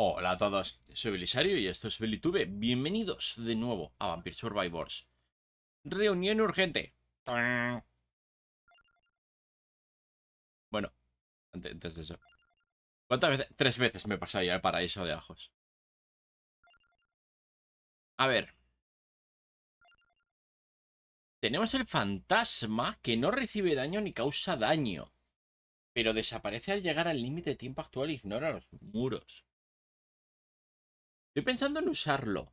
Hola a todos, soy Belisario y esto es Belitube. Bienvenidos de nuevo a Vampire Survivors. Reunión urgente. Bueno, antes de eso. ¿Cuántas veces? 3 veces me he pasado ya el paraíso de ajos. A ver. Tenemos el fantasma que no recibe daño ni causa daño, pero desaparece al llegar al límite de tiempo actual e ignora los muros. Estoy pensando en usarlo.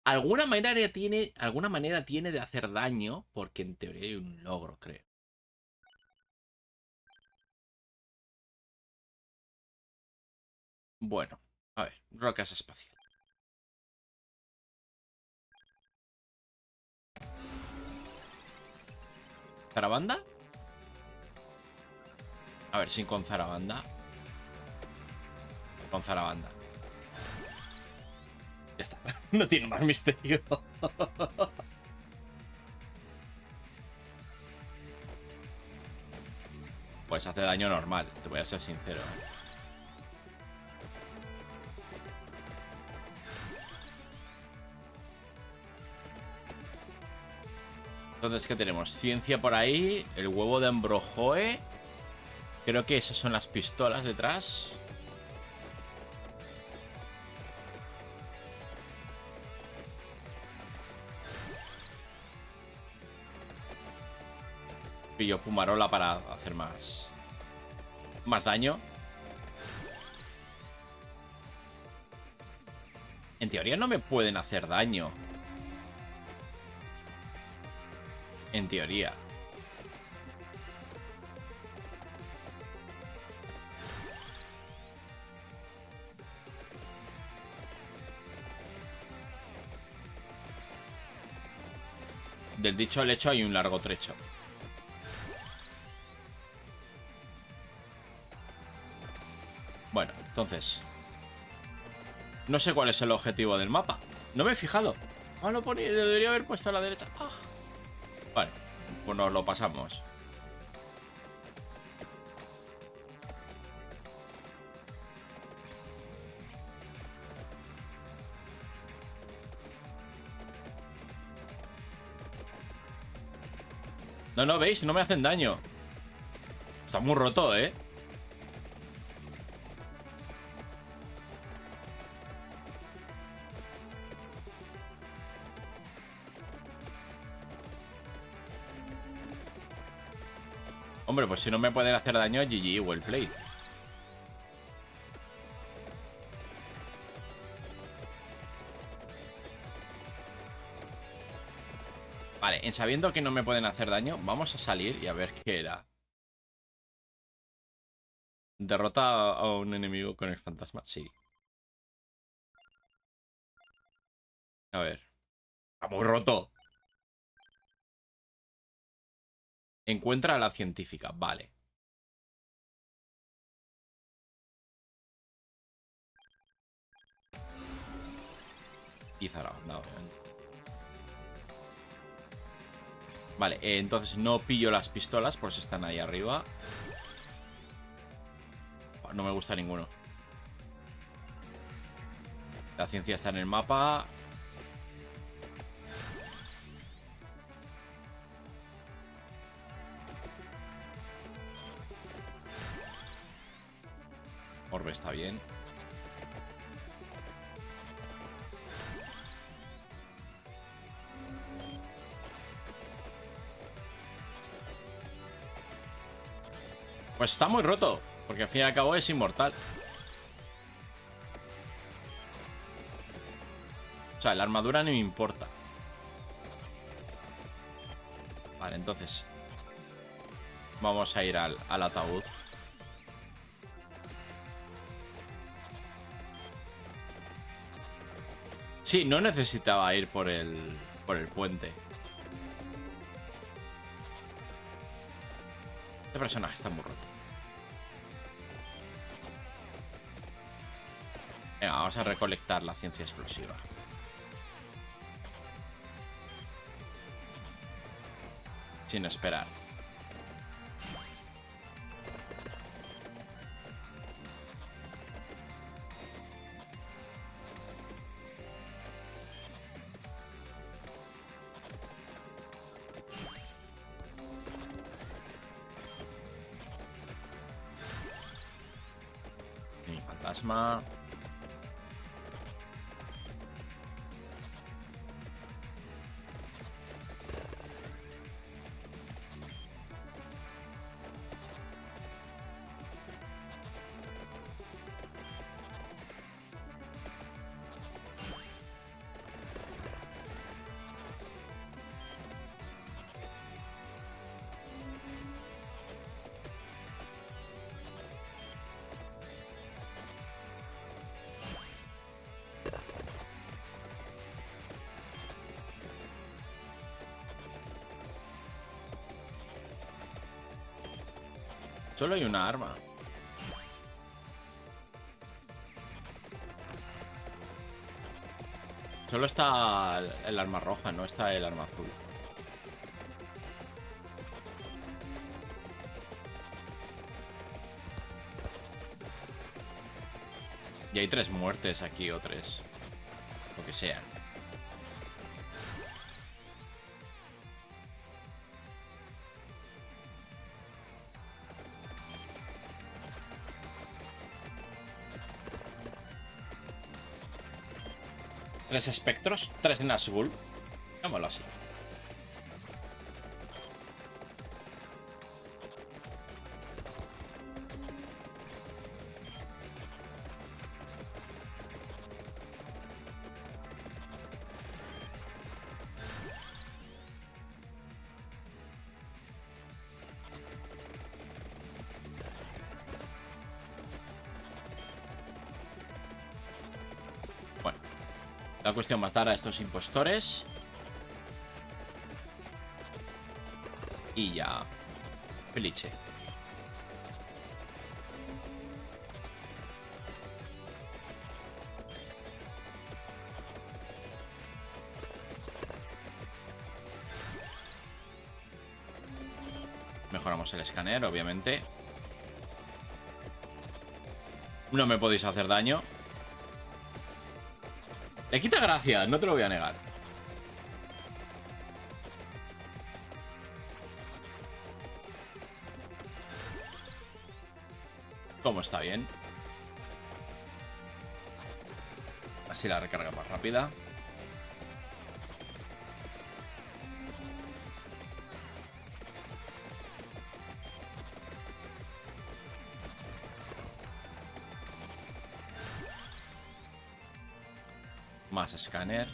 Alguna manera tiene de hacer daño, porque en teoría hay un logro, creo. Bueno, a ver, rocas espaciales. ¿Zarabanda? A ver, sin con Zarabanda. Con Zarabanda. Ya está. No tiene más misterio. Pues hace daño normal, te voy a ser sincero. Entonces, ¿qué tenemos? Ciencia por ahí. El huevo de Ambrojoe. Creo que esas son las pistolas detrás. Pillo Pumarola para hacer más daño. En teoría no me pueden hacer daño. En teoría. Del dicho al hecho hay un largo trecho. Bueno, entonces. No sé cuál es el objetivo del mapa. No me he fijado. Ah, lo ponía. Debería haber puesto a la derecha. Ah. Vale, pues nos lo pasamos. No, no, ¿veis? No me hacen daño. Está muy roto, ¿eh? Hombre, pues si no me pueden hacer daño, GG, well played. Vale, en sabiendo que no me pueden hacer daño, vamos a salir y a ver qué era. Derrota a un enemigo con el fantasma. Sí. A ver. Está muy roto. Encuentra a la científica. Vale. Y Zarabanda, obviamente. Vale, entonces no pillo las pistolas por si están ahí arriba. No me gusta ninguno. La ciencia está en el mapa. Orbe está bien. Pues está muy roto, porque al fin y al cabo es inmortal. O sea, la armadura no me importa. Vale, entonces vamos a ir al ataúd. Sí, no necesitaba ir por el puente. Este personaje está muy roto. Venga, vamos a recolectar la ciencia explosiva. Sin esperar. fantasma. Solo hay una arma. Solo está el arma roja, no está el arma azul. Y hay 3 muertes aquí, o 3. Lo que sea. Tres espectros, 3 Nazgûl. Llámalo así. Bueno, la cuestión: matar a estos impostores. Y ya. Felice. Mejoramos el escáner, obviamente. No me podéis hacer daño. Le quita gracia, no te lo voy a negar. Como está bien. Así la recarga más rápida. Más escáner.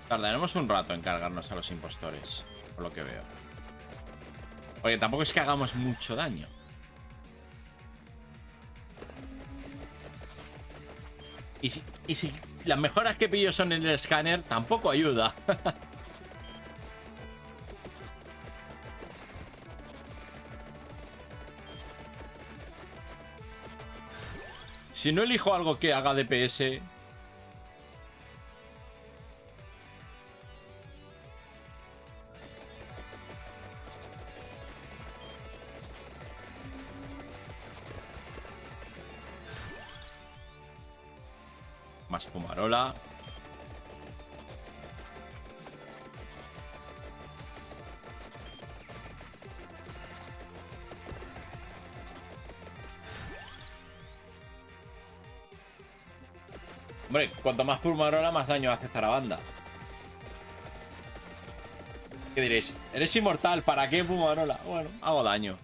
Tardaremos un rato en cargarnos a los impostores, por lo que veo. Porque tampoco es que hagamos mucho daño. Y si las mejoras que pillo son en el escáner, tampoco ayuda. Si no elijo algo que haga DPS... Más Pumarola. Hombre, cuanto más Pumarola, más daño hace esta la banda. ¿Qué diréis? Eres inmortal, ¿para qué Pumarola? Bueno, hago daño.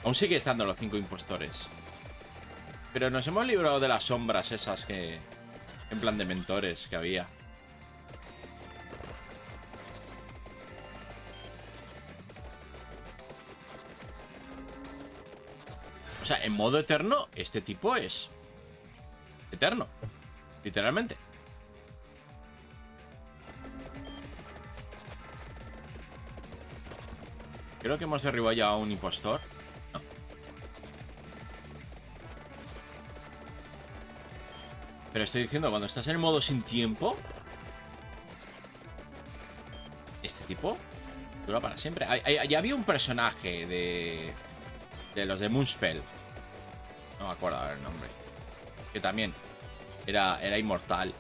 Aún sigue estando los 5 impostores. Pero nos hemos librado de las sombras esas que... En plan de mentores que había. O sea, en modo eterno, este tipo es... eterno. Literalmente. Creo que hemos derribado ya a un impostor. No. Pero estoy diciendo, cuando estás en modo sin tiempo... Este tipo Dura para siempre. Ya había un personaje de los de Moonspell. No me acuerdo ahora el nombre. Que también era inmortal.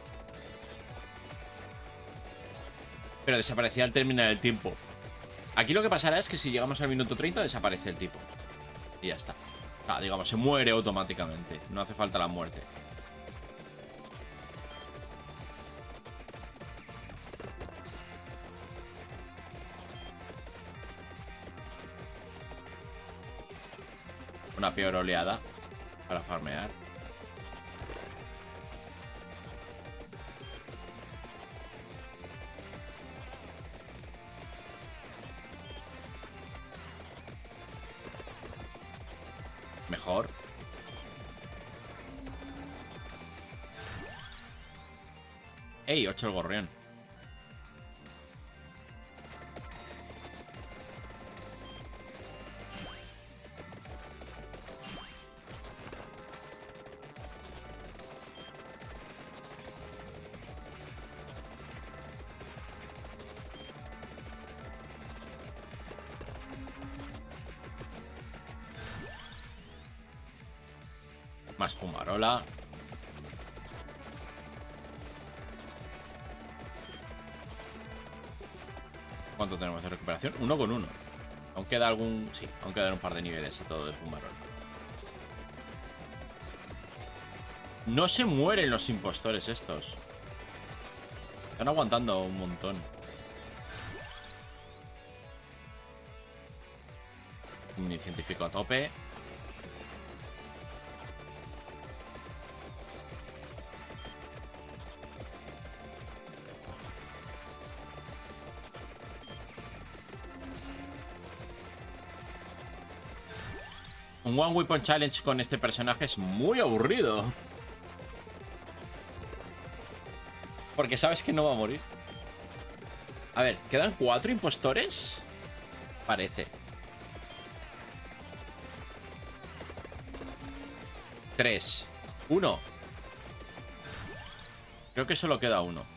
Pero desaparecía al terminar el tiempo. Aquí lo que pasará es que si llegamos al minuto 30 desaparece el tipo. Y ya está. O sea, digamos, se muere automáticamente. No hace falta la muerte. Una peor oleada para farmear. Mejor. ¡Ey! 8 el gorrión. Más Pumarola. ¿Cuánto tenemos de recuperación? 1 con 1. Aún queda algún... Sí, aún quedan un par de niveles y todo de Pumarola. No se mueren los impostores estos. Están aguantando un montón. Un científico a tope. Un One Weapon Challenge con este personaje es muy aburrido. Porque sabes que no va a morir. A ver, ¿quedan 4 impostores? Parece. 3. 1. Creo que solo queda uno.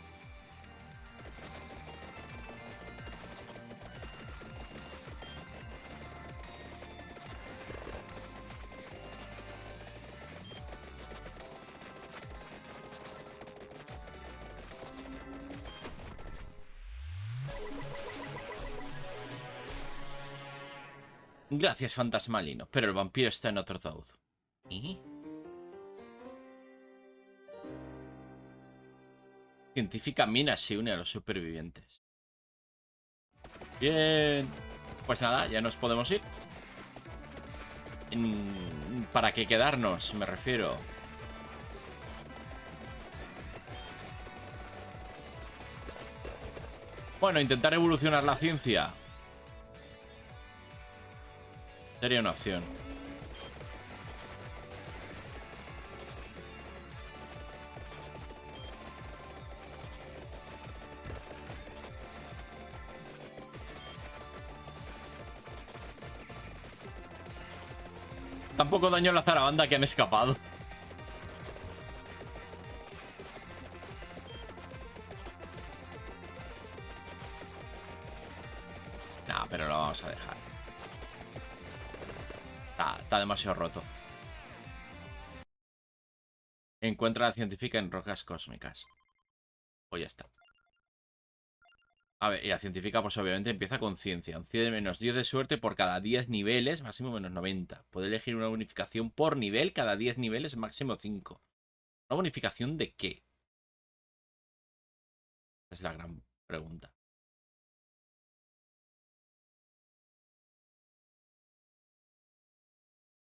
Gracias, Fantasmalino, pero el vampiro está en otro Toad. ¿Y? Científica Mina se une a los supervivientes. Bien. Pues nada, ya nos podemos ir. ¿Para qué quedarnos? Me refiero. Bueno, intentar evolucionar la ciencia. Sería una opción. Tampoco daño a la zarabanda que han escapado. Nah, pero lo vamos a dejar. Está demasiado roto. Encuentra a la científica en rocas cósmicas. Pues ya está. A ver, y la científica pues obviamente empieza con ciencia. Un 100 de menos 10 de suerte por cada 10 niveles, máximo menos 90. Puede elegir una bonificación por nivel, cada 10 niveles, máximo 5. ¿Una bonificación de qué? Esa es la gran pregunta.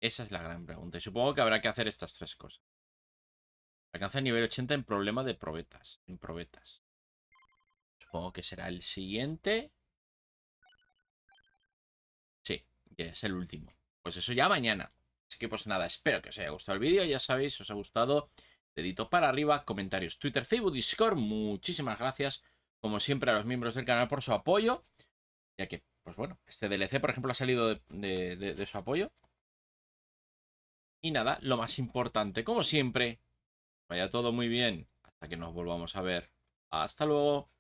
Esa es la gran pregunta. Y supongo que habrá que hacer estas 3 cosas. Alcanza el nivel 80 en problema de probetas. En probetas. Supongo que será el siguiente. Sí, que es el último. Pues eso ya mañana. Así que pues nada, espero que os haya gustado el vídeo. Ya sabéis, si os ha gustado, dedito para arriba, comentarios, Twitter, Facebook, Discord. Muchísimas gracias, como siempre, a los miembros del canal por su apoyo. Ya que, pues bueno, este DLC, por ejemplo, ha salido de su apoyo. Y nada, lo más importante, como siempre, vaya todo muy bien. Hasta que nos volvamos a ver. Hasta luego.